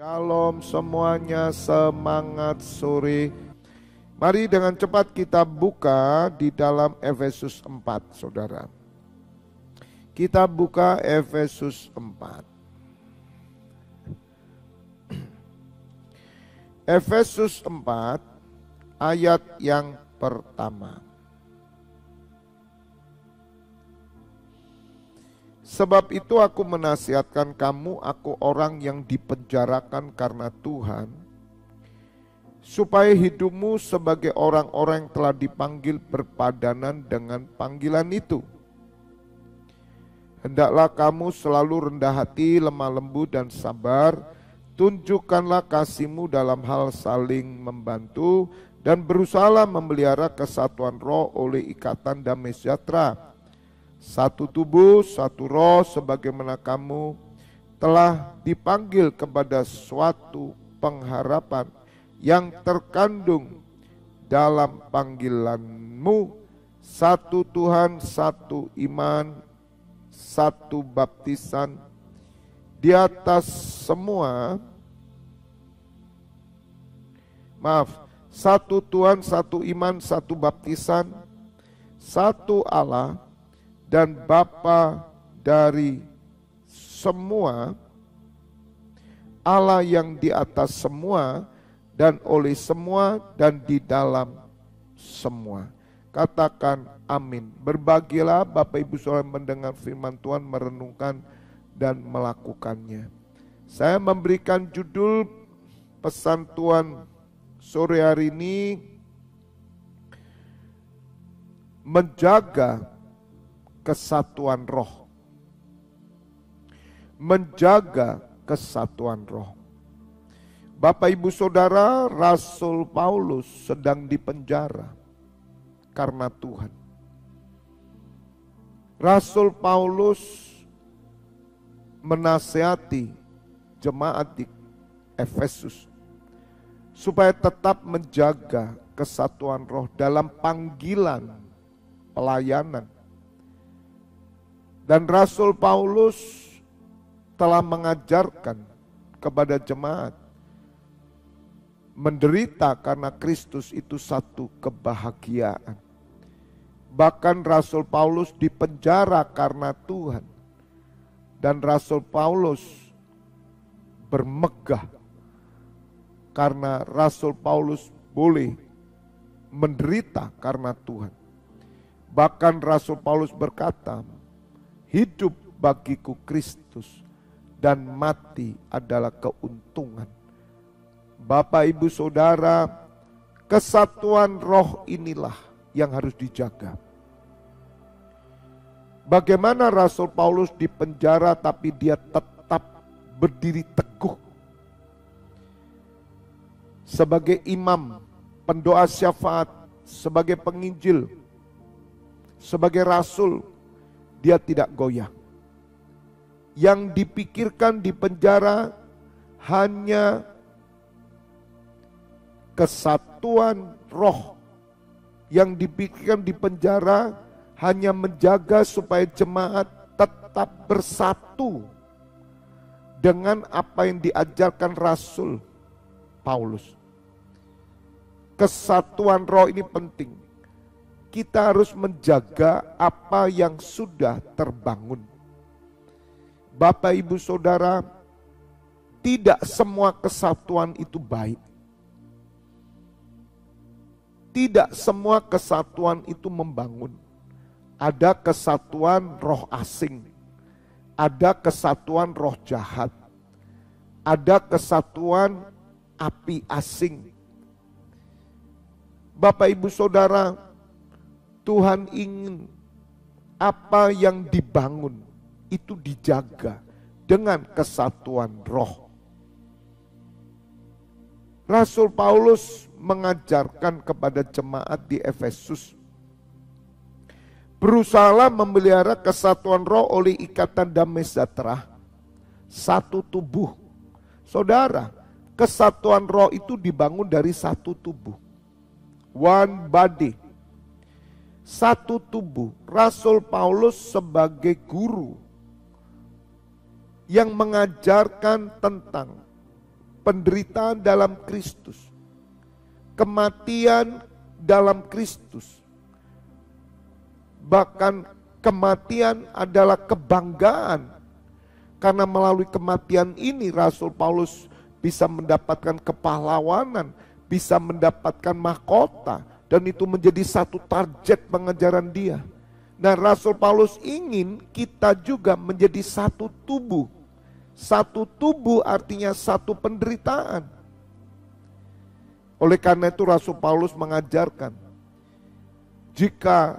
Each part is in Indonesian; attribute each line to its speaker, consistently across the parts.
Speaker 1: Shalom semuanya, semangat sore. Mari dengan cepat kita buka di dalam Efesus 4, saudara. Kita buka Efesus 4. Efesus 4 ayat yang pertama. Sebab itu aku menasihatkan kamu, aku orang yang dipenjarakan karena Tuhan, supaya hidupmu sebagai orang-orang yang telah dipanggil berpadanan dengan panggilan itu. Hendaklah kamu selalu rendah hati, lemah lembut dan sabar, tunjukkanlah kasihmu dalam hal saling membantu, dan berusahalah memelihara kesatuan roh oleh ikatan damai sejahtera. Satu tubuh, satu roh, sebagaimana kamu telah dipanggil kepada suatu pengharapan yang terkandung dalam panggilanmu. Satu Tuhan, satu iman, satu baptisan, di atas semua, satu Tuhan, satu iman, satu baptisan, satu Allah dan Bapa dari semua, Allah yang di atas semua dan oleh semua dan di dalam semua. Katakan amin. Berbahagialah Bapak Ibu Saudara mendengar firman Tuhan, merenungkan dan melakukannya. Saya memberikan judul pesan Tuhan sore hari ini, menjaga kesatuan roh. Menjaga kesatuan roh. Bapak Ibu Saudara, Rasul Paulus sedang dipenjara karena Tuhan. Rasul Paulus menasihati jemaat di Efesus supaya tetap menjaga kesatuan roh dalam panggilan pelayanan. Dan Rasul Paulus telah mengajarkan kepada jemaat menderita karena Kristus itu satu kebahagiaan. Bahkan Rasul Paulus dipenjara karena Tuhan. Dan Rasul Paulus bermegah karena Rasul Paulus boleh menderita karena Tuhan. Bahkan Rasul Paulus berkata, hidup bagiku Kristus dan mati adalah keuntungan. Bapak Ibu Saudara, kesatuan roh inilah yang harus dijaga. Bagaimana Rasul Paulus dipenjara tapi dia tetap berdiri teguh sebagai imam, pendoa syafaat, sebagai penginjil, sebagai rasul. Dia tidak goyah. Yang dipikirkan di penjara hanya kesatuan roh. Yang dipikirkan di penjara hanya menjaga supaya jemaat tetap bersatu dengan apa yang diajarkan Rasul Paulus. Kesatuan roh ini penting. Kita harus menjaga apa yang sudah terbangun. Bapak Ibu Saudara, tidak semua kesatuan itu baik. Tidak semua kesatuan itu membangun. Ada kesatuan roh asing. Ada kesatuan roh jahat. Ada kesatuan api asing. Bapak Ibu Saudara, Tuhan ingin apa yang dibangun itu dijaga dengan kesatuan roh. Rasul Paulus mengajarkan kepada jemaat di Efesus, berusahalah memelihara kesatuan roh oleh ikatan damai sejahtera, satu tubuh. Saudara, kesatuan roh itu dibangun dari satu tubuh. One body. Satu tubuh. Rasul Paulus sebagai guru yang mengajarkan tentang penderitaan dalam Kristus, kematian dalam Kristus. Bahkan kematian adalah kebanggaan, karena melalui kematian ini Rasul Paulus bisa mendapatkan kepahlawanan, bisa mendapatkan mahkota, dan itu menjadi satu target pengejaran dia. Nah, Rasul Paulus ingin kita juga menjadi satu tubuh. Satu tubuh artinya satu penderitaan. Oleh karena itu Rasul Paulus mengajarkan, jika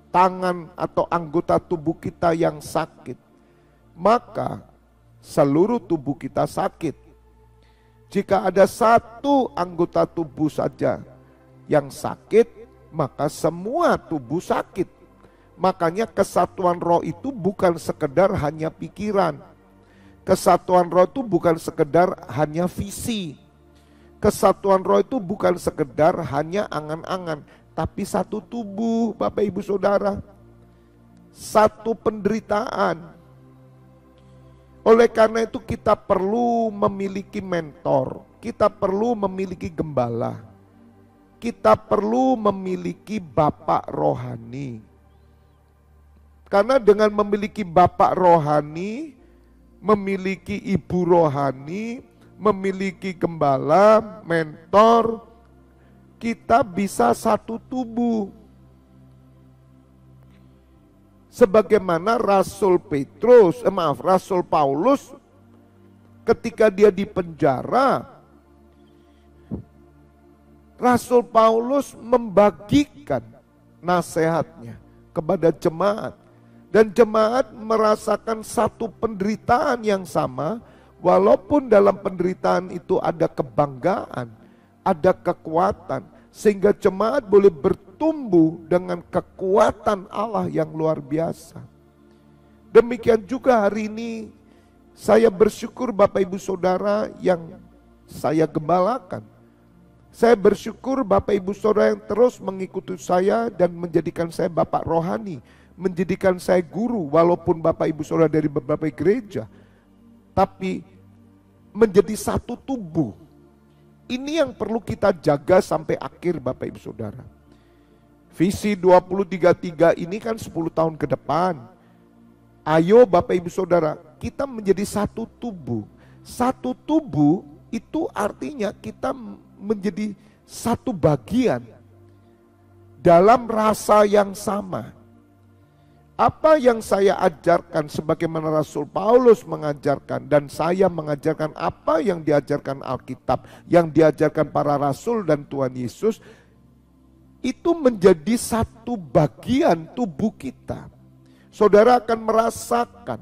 Speaker 1: tangan atau anggota tubuh kita yang sakit, maka seluruh tubuh kita sakit. Jika ada satu anggota tubuh saja yang sakit, maka semua tubuh sakit. Makanya kesatuan roh itu bukan sekedar hanya pikiran. Kesatuan roh itu bukan sekedar hanya visi. Kesatuan roh itu bukan sekedar hanya angan-angan, tapi satu tubuh, Bapak Ibu Saudara. Satu penderitaan. Oleh karena itu kita perlu memiliki mentor, kita perlu memiliki gembala, kita perlu memiliki bapak rohani. Karena dengan memiliki bapak rohani, memiliki ibu rohani, memiliki gembala, mentor, kita bisa satu tubuh. Sebagaimana Rasul Paulus ketika dia di penjara, Rasul Paulus membagikan nasihatnya kepada jemaat. Dan jemaat merasakan satu penderitaan yang sama, walaupun dalam penderitaan itu ada kebanggaan, ada kekuatan, sehingga jemaat boleh bertumbuh dengan kekuatan Allah yang luar biasa. Demikian juga hari ini saya bersyukur Bapak Ibu Saudara yang saya gembalakan. Saya bersyukur Bapak Ibu Saudara yang terus mengikuti saya dan menjadikan saya Bapak rohani, menjadikan saya guru, walaupun Bapak Ibu Saudara dari beberapa gereja, tapi menjadi satu tubuh. Ini yang perlu kita jaga sampai akhir Bapak Ibu Saudara. Visi 2033 ini kan 10 tahun ke depan. Ayo Bapak Ibu Saudara, kita menjadi satu tubuh. Satu tubuh itu artinya kita menjadi satu bagian dalam rasa yang sama. Apa yang saya ajarkan sebagaimana Rasul Paulus mengajarkan, dan saya mengajarkan apa yang diajarkan Alkitab, yang diajarkan para rasul dan Tuhan Yesus, itu menjadi satu bagian tubuh kita. Saudara akan merasakan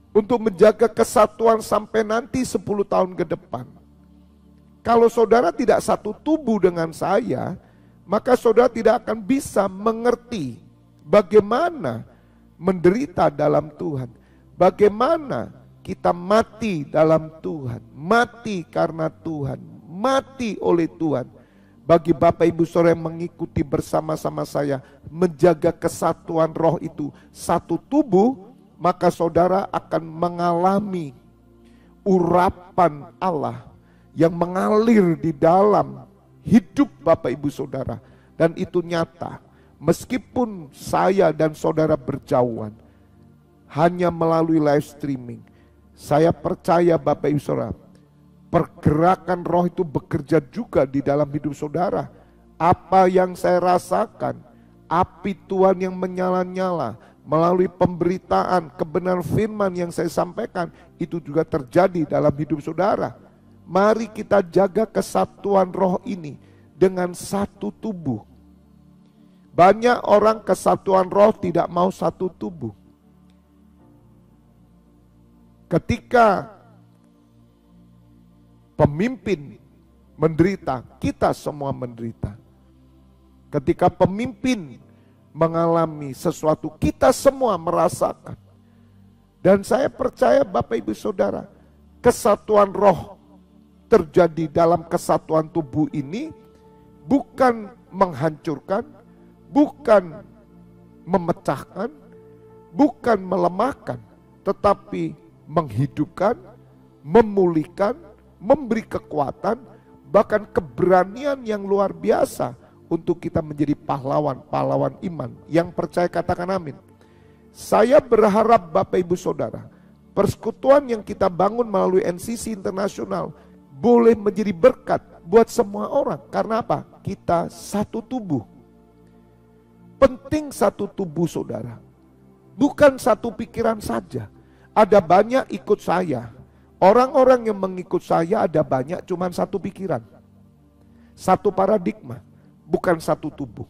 Speaker 1: untuk menjaga kesatuan sampai nanti 10 tahun ke depan. Kalau saudara tidak satu tubuh dengan saya, maka saudara tidak akan bisa mengerti bagaimana menderita dalam Tuhan. Bagaimana kita mati dalam Tuhan. Mati karena Tuhan. Mati oleh Tuhan. Bagi Bapak Ibu Saudara yang mengikuti bersama-sama saya menjaga kesatuan roh itu satu tubuh, maka saudara akan mengalami urapan Allah yang mengalir di dalam hidup Bapak Ibu Saudara. Dan itu nyata. Meskipun saya dan saudara berjauhan hanya melalui live streaming, saya percaya Bapak Ibu Saudara, pergerakan roh itu bekerja juga di dalam hidup saudara. Apa yang saya rasakan, api Tuhan yang menyala-nyala melalui pemberitaan kebenaran firman yang saya sampaikan, itu juga terjadi dalam hidup saudara. Mari kita jaga kesatuan roh ini dengan satu tubuh. Banyak orang kesatuan roh tidak mau satu tubuh. Ketika pemimpin menderita, kita semua menderita. Ketika pemimpin mengalami sesuatu, kita semua merasakan. Dan saya percaya Bapak Ibu Saudara, kesatuan roh terjadi dalam kesatuan tubuh ini bukan menghancurkan, bukan memecahkan, bukan melemahkan, tetapi menghidupkan, memulihkan, memberi kekuatan, bahkan keberanian yang luar biasa untuk kita menjadi pahlawan iman. Yang percaya katakan amin. Saya berharap Bapak Ibu Saudara, persekutuan yang kita bangun melalui NCC Internasional boleh menjadi berkat buat semua orang. Karena apa? Kita satu tubuh. Penting satu tubuh saudara. Bukan satu pikiran saja. Ada banyak ikut saya. Orang-orang yang mengikut saya ada banyak, cuman satu pikiran. Satu paradigma, bukan satu tubuh.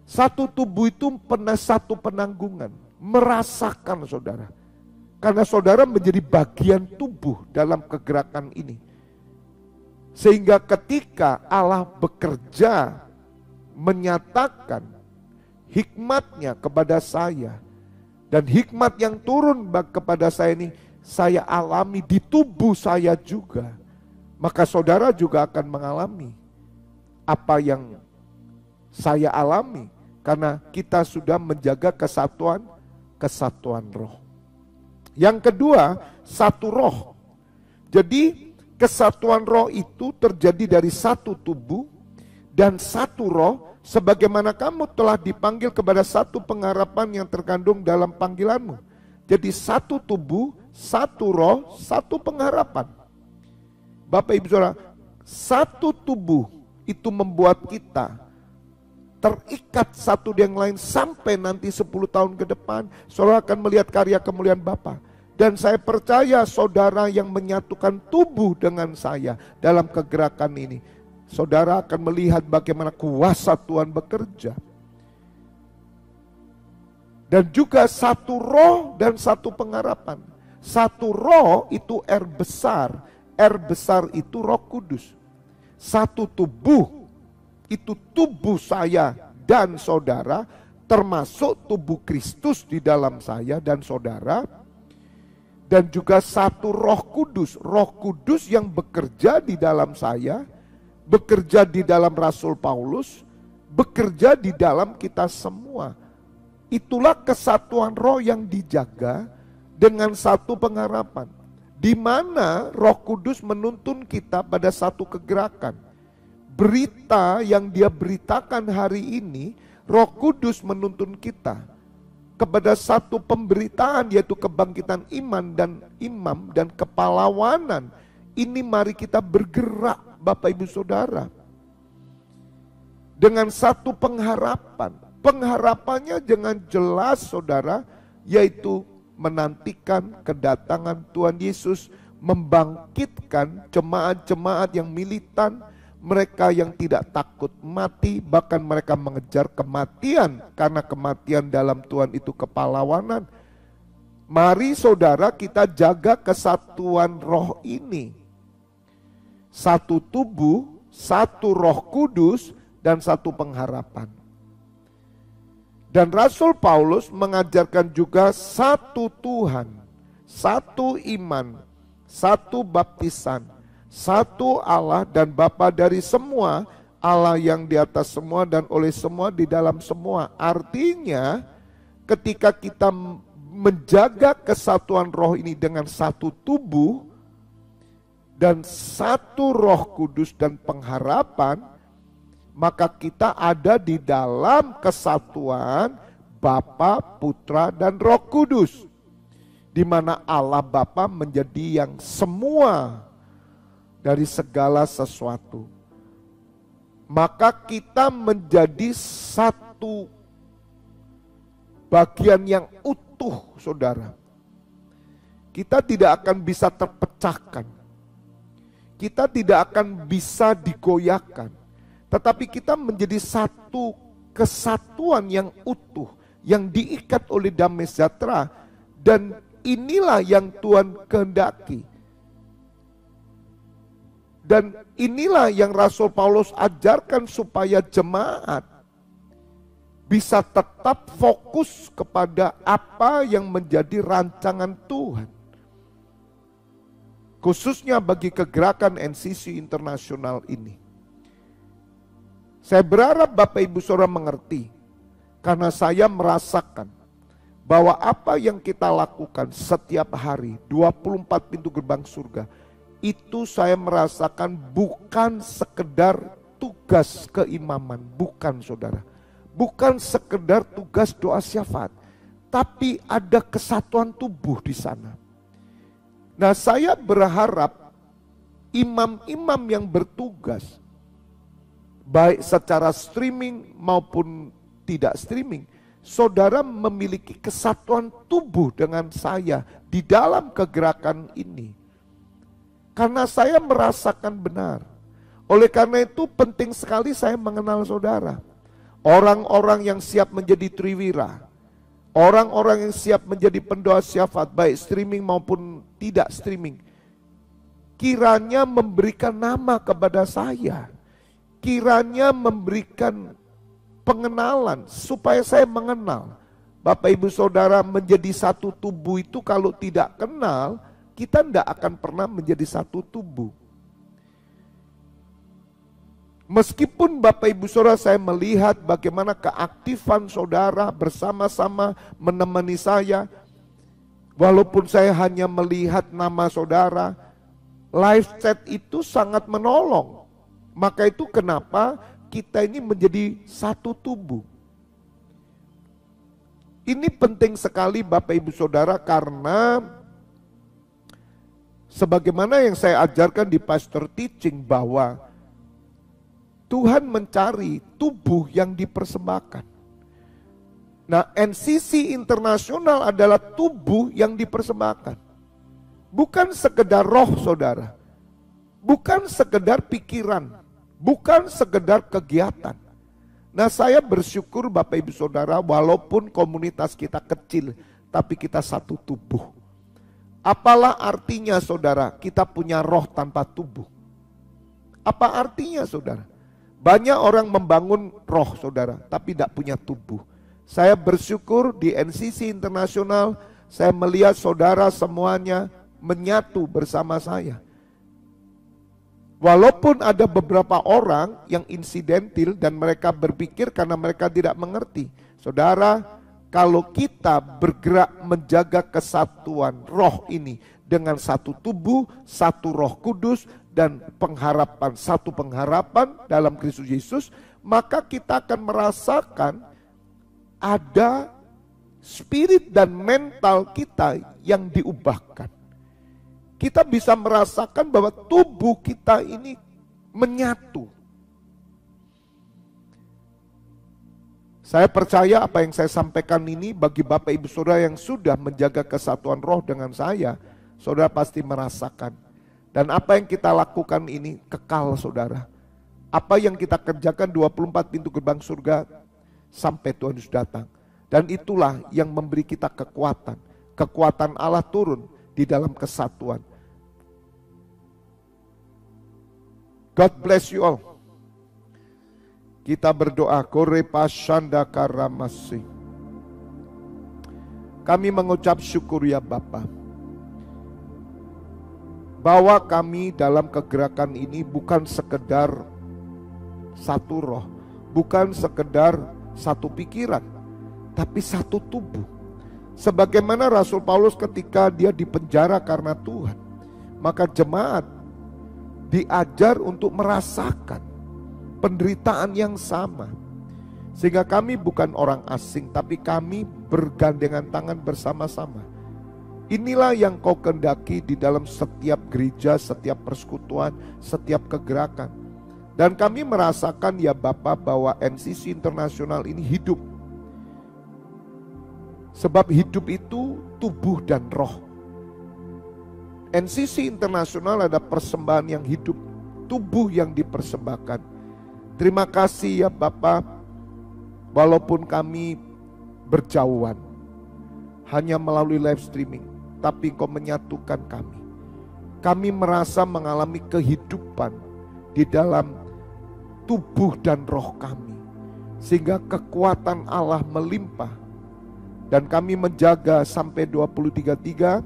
Speaker 1: Satu tubuh itu satu penanggungan. Merasakan saudara. Karena saudara menjadi bagian tubuh dalam kegerakan ini. Sehingga ketika Allah bekerja menyatakan hikmatnya kepada saya, dan hikmat yang turun kepada saya ini saya alami di tubuh saya juga, maka saudara juga akan mengalami apa yang saya alami, karena kita sudah menjaga kesatuan roh. Yang kedua, satu roh. Jadi kesatuan roh itu terjadi dari satu tubuh dan satu roh, sebagaimana kamu telah dipanggil kepada satu pengharapan yang terkandung dalam panggilanmu. Jadi satu tubuh, satu roh, satu pengharapan. Bapak Ibu Saudara, satu tubuh itu membuat kita terikat satu dengan lain sampai nanti 10 tahun ke depan. Saudara akan melihat karya kemuliaan Bapa. Dan saya percaya saudara yang menyatukan tubuh dengan saya dalam kegerakan ini, saudara akan melihat bagaimana kuasa Tuhan bekerja. Dan juga satu roh dan satu pengharapan. Satu roh itu R besar. R besar itu Roh Kudus. Satu tubuh itu tubuh saya dan saudara, termasuk tubuh Kristus di dalam saya dan saudara. Dan juga satu Roh Kudus. Roh Kudus yang bekerja di dalam saya, bekerja di dalam Rasul Paulus, bekerja di dalam kita semua. Itulah kesatuan roh yang dijaga dengan satu pengharapan. Di mana Roh Kudus menuntun kita pada satu kegerakan. Berita yang dia beritakan hari ini, Roh Kudus menuntun kita kepada satu pemberitaan, yaitu kebangkitan iman dan imam dan kepahlawanan. Ini mari kita bergerak Bapak Ibu Saudara. Dengan satu pengharapan. Pengharapannya dengan jelas saudara, yaitu menantikan kedatangan Tuhan Yesus, membangkitkan jemaat-jemaat yang militan, mereka yang tidak takut mati, bahkan mereka mengejar kematian, karena kematian dalam Tuhan itu kepahlawanan. Mari saudara kita jaga kesatuan roh ini. Satu tubuh, satu Roh Kudus, dan satu pengharapan. Dan Rasul Paulus mengajarkan juga satu Tuhan, satu iman, satu baptisan, satu Allah dan Bapa dari semua, Allah yang di atas semua dan oleh semua di dalam semua. Artinya ketika kita menjaga kesatuan roh ini dengan satu tubuh dan satu Roh Kudus dan pengharapan, maka kita ada di dalam kesatuan Bapa, Putra dan Roh Kudus, di mana Allah Bapa menjadi yang semua dari segala sesuatu. Maka kita menjadi satu bagian yang utuh, saudara. Kita tidak akan bisa terpecahkan. Kita tidak akan bisa digoyahkan. Tetapi kita menjadi satu kesatuan yang utuh, yang diikat oleh damai sejahtera. Dan inilah yang Tuhan kehendaki. Dan inilah yang Rasul Paulus ajarkan supaya jemaat bisa tetap fokus kepada apa yang menjadi rancangan Tuhan. Khususnya bagi kegerakan NCC Internasional ini. Saya berharap Bapak Ibu Saudara mengerti, karena saya merasakan bahwa apa yang kita lakukan setiap hari, 24 pintu gerbang surga, itu saya merasakan bukan sekedar tugas keimaman, bukan saudara. Bukan sekedar tugas doa syafaat, tapi ada kesatuan tubuh di sana. Nah, saya berharap imam-imam yang bertugas, baik secara streaming maupun tidak streaming, saudara memiliki kesatuan tubuh dengan saya di dalam kegerakan ini. Karena saya merasakan benar. Oleh karena itu penting sekali saya mengenal saudara. Orang-orang yang siap menjadi triwira, orang-orang yang siap menjadi pendoa syafaat, baik streaming maupun tidak streaming, kiranya memberikan nama kepada saya, kiranya memberikan pengenalan supaya saya mengenal. Bapak Ibu Saudara, menjadi satu tubuh itu kalau tidak kenal, kita tidak akan pernah menjadi satu tubuh. Meskipun Bapak Ibu Saudara, saya melihat bagaimana keaktifan saudara bersama-sama menemani saya. Walaupun saya hanya melihat nama saudara, live chat itu sangat menolong. Maka itu kenapa kita ini menjadi satu tubuh. Ini penting sekali Bapak Ibu Saudara, karena sebagaimana yang saya ajarkan di pastor teaching, bahwa Tuhan mencari tubuh yang dipersembahkan. Nah, NCC Internasional adalah tubuh yang dipersembahkan. Bukan sekedar roh saudara, bukan sekedar pikiran, bukan sekedar kegiatan. Nah, saya bersyukur Bapak Ibu Saudara, walaupun komunitas kita kecil, tapi kita satu tubuh. Apalah artinya saudara, kita punya roh tanpa tubuh? Apa artinya saudara? Banyak orang membangun roh saudara, tapi tidak punya tubuh. Saya bersyukur di NCC Internasional, saya melihat saudara semuanya menyatu bersama saya. Walaupun ada beberapa orang yang insidentil dan mereka berpikir karena mereka tidak mengerti. Saudara, kalau kita bergerak menjaga kesatuan roh ini dengan satu tubuh, satu Roh Kudus, dan pengharapan, satu pengharapan dalam Kristus Yesus, maka kita akan merasakan ada spirit dan mental kita yang diubahkan. Kita bisa merasakan bahwa tubuh kita ini menyatu. Saya percaya apa yang saya sampaikan ini bagi Bapak Ibu Saudara yang sudah menjaga kesatuan roh dengan saya, saudara pasti merasakan. Dan apa yang kita lakukan ini kekal saudara. Apa yang kita kerjakan 24 pintu gerbang surga sampai Tuhan Yesus datang. Dan itulah yang memberi kita kekuatan. Kekuatan Allah turun di dalam kesatuan. God bless you all. Kita berdoa. Kami mengucap syukur ya Bapa, bahwa kami dalam kegerakan ini bukan sekedar satu roh, bukan sekedar satu pikiran, tapi satu tubuh. Sebagaimana Rasul Paulus ketika dia dipenjara karena Tuhan, maka jemaat diajar untuk merasakan penderitaan yang sama. Sehingga kami bukan orang asing, tapi kami bergandengan tangan bersama-sama. Inilah yang kau kehendaki di dalam setiap gereja, setiap persekutuan, setiap kegerakan. Dan kami merasakan ya Bapa bahwa NCC Internasional ini hidup. Sebab hidup itu tubuh dan roh. NCC Internasional ada persembahan yang hidup, tubuh yang dipersembahkan. Terima kasih ya Bapa, walaupun kami berjauhan, hanya melalui live streaming, tapi Engkau menyatukan kami. Kami merasa mengalami kehidupan di dalam tubuh dan roh kami, sehingga kekuatan Allah melimpah. Dan kami menjaga sampai 2033,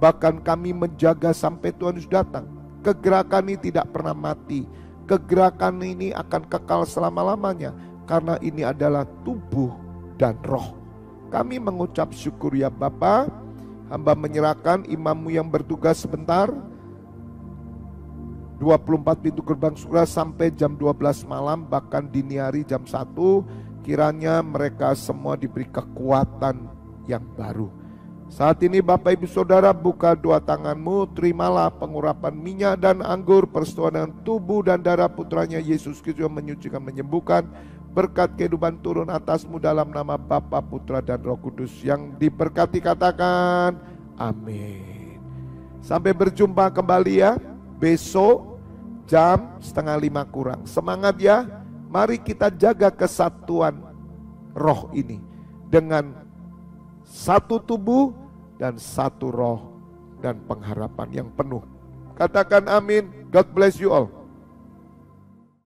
Speaker 1: bahkan kami menjaga sampai Tuhan Yesus datang. Kegerakan ini tidak pernah mati. Kegerakan ini akan kekal selama-lamanya, karena ini adalah tubuh dan roh. Kami mengucap syukur ya Bapa. Hamba menyerahkan imammu yang bertugas sebentar, 24 pintu gerbang surga sampai jam 12 malam, bahkan dini hari jam 1. Kiranya mereka semua diberi kekuatan yang baru. Saat ini Bapak Ibu Saudara, buka dua tanganmu, terimalah pengurapan minyak dan anggur persetujuan dengan tubuh dan darah putranya Yesus Kristus yang menyucikan, menyembuhkan. Berkat kehidupan turun atasmu dalam nama Bapa, Putra dan Roh Kudus. Yang diberkati katakan amin. Sampai berjumpa kembali ya besok jam 4:30 kurang. Semangat ya. Mari kita jaga kesatuan roh ini dengan satu tubuh dan satu roh dan pengharapan yang penuh. Katakan amin. God bless you all.